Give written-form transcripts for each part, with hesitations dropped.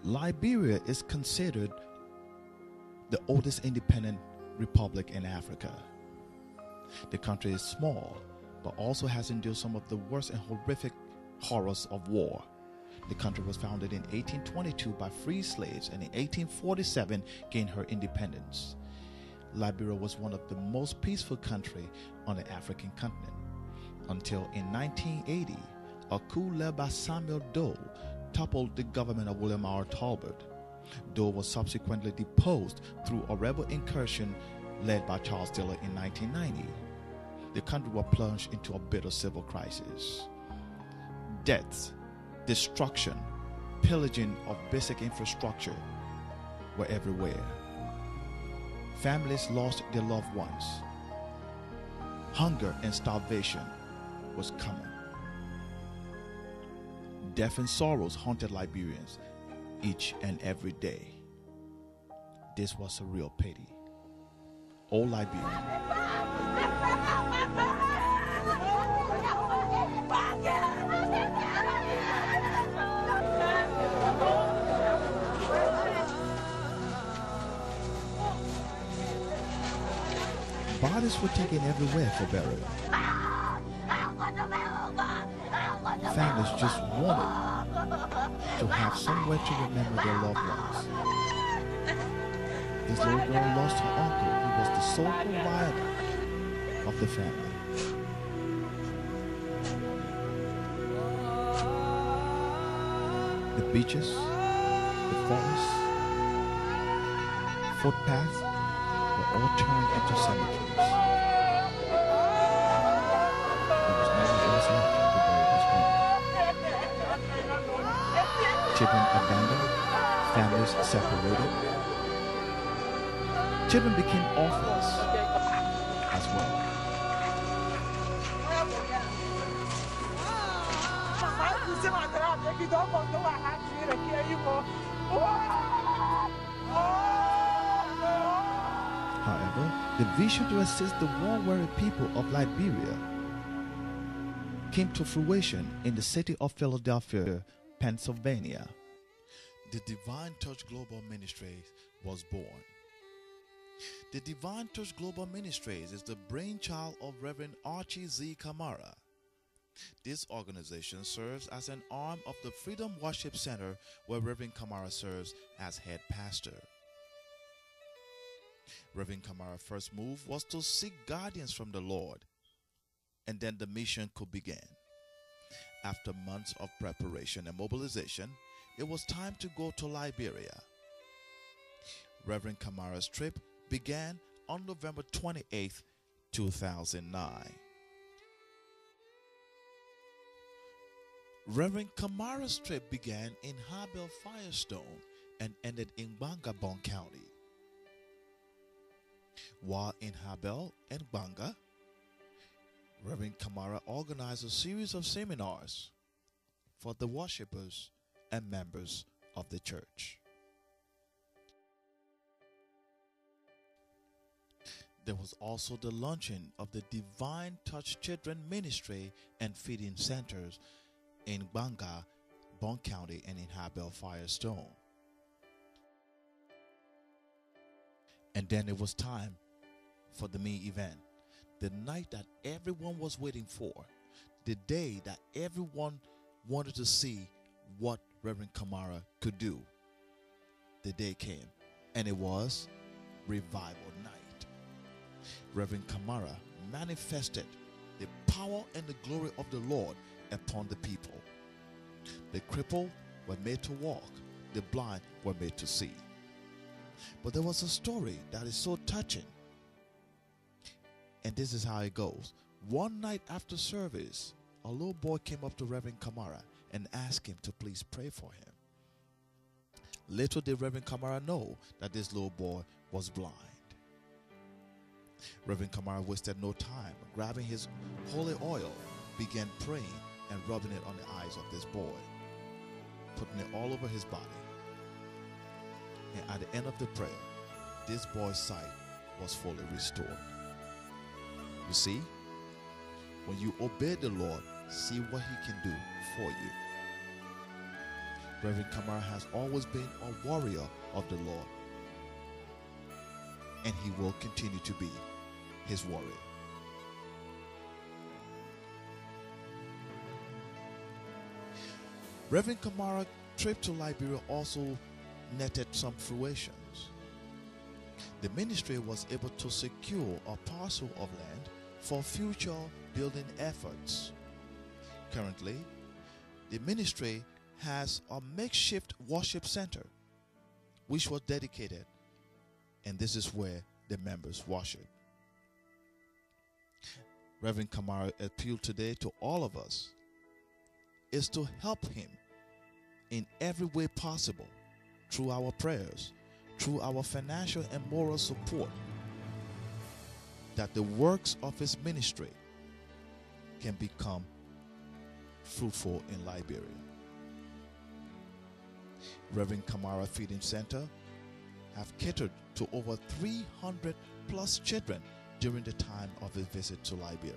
Liberia is considered the oldest independent republic in Africa. The country is small, but also has endured some of the worst and horrific horrors of war. The country was founded in 1822 by free slaves and in 1847 gained her independence. Liberia was one of the most peaceful countries on the African continent until in 1980, a coup led by Samuel Doe toppled the government of William R. Talbot. Doe was subsequently deposed through a rebel incursion led by Charles Taylor in 1990. The country was plunged into a bitter civil crisis. Deaths, destruction, pillaging of basic infrastructure were everywhere. Families lost their loved ones. Hunger and starvation was common. Death and sorrows haunted Liberians each and every day. This was a real pity. Oh, Liberia. Bodies were taken everywhere for burial. Families just wanted to have somewhere to remember their loved ones. This little girl lost her uncle, who was the sole provider of the family. The beaches, the forests, footpaths were all turned into cemeteries. There was nowhere else left to bury this woman. Children abandoned, families separated. Children became orphans as well. However, the vision to assist the war-weary people of Liberia came to fruition in the city of Philadelphia, Pennsylvania. The Divine Touch Global Ministries was born. The Divine Touch Global Ministries is the brainchild of Reverend Archie Z. Kamara. This organization serves as an arm of the Freedom Worship Center, where Reverend Kamara serves as head pastor. Reverend Kamara's first move was to seek guidance from the Lord, and then the mission could begin. After months of preparation and mobilization, it was time to go to Liberia. Reverend Kamara's trip began on November 28, 2009. Reverend Kamara's trip began in Habel Firestone and ended in Banga, Bon County. While in Habel and Banga, Reverend Kamara organized a series of seminars for the worshippers and members of the church. There was also the launching of the Divine Touch Children Ministry and Feeding Centers in Banga, Bon County, and in Habel Firestone. And then it was time for the main event, the night that everyone was waiting for, the day that everyone wanted to see what Reverend Kamara could do. The day came, and it was Revival Night. Reverend Kamara manifested the power and the glory of the Lord upon the people. The crippled were made to walk, the blind were made to see. But there was a story that is so touching. And this is how it goes. One night after service, a little boy came up to Reverend Kamara and asked him to please pray for him. Little did Reverend Kamara know that this little boy was blind. Reverend Kamara wasted no time. Grabbing his holy oil, began praying and rubbing it on the eyes of this boy, putting it all over his body. And at the end of the prayer, this boy's sight was fully restored. You see, when you obey the Lord, see what He can do for you. Reverend Kamara has always been a warrior of the Lord, and he will continue to be his warrior. Reverend Kamara's trip to Liberia also netted some fruitions. The ministry was able to secure a parcel of land for future building efforts. Currently, the ministry has a makeshift worship center which was dedicated, and this is where the members worship. Reverend Kamara appealed today to all of us is to help him in every way possible, through our prayers, through our financial and moral support, that the works of his ministry can become fruitful in Liberia. Reverend Kamara Feeding Center have catered to over 300 plus children during the time of his visit to Liberia.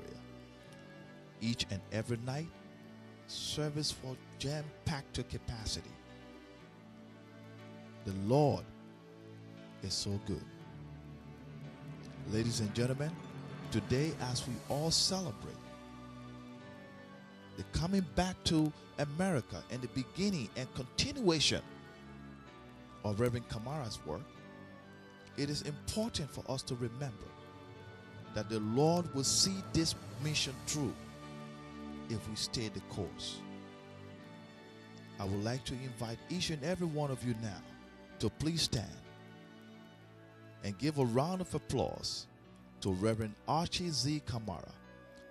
Each and every night, service was jam-packed to capacity. The Lord is so good. Ladies and gentlemen, today as we all celebrate the coming back to America and the beginning and continuation of Reverend Kamara's work, it is important for us to remember that the Lord will see this mission through if we stay the course. I would like to invite each and every one of you now to please stand and give a round of applause to Reverend Archie Z. Kamara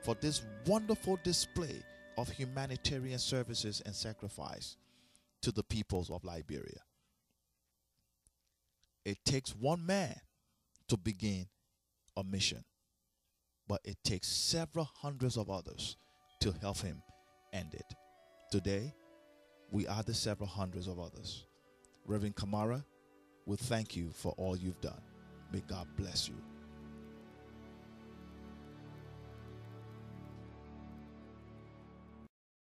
for this wonderful display of humanitarian services and sacrifice to the peoples of Liberia. It takes one man to begin a mission, but it takes several hundreds of others to help him end it. Today, we are the several hundreds of others. Reverend Kamara, we thank you for all you've done. May God bless you.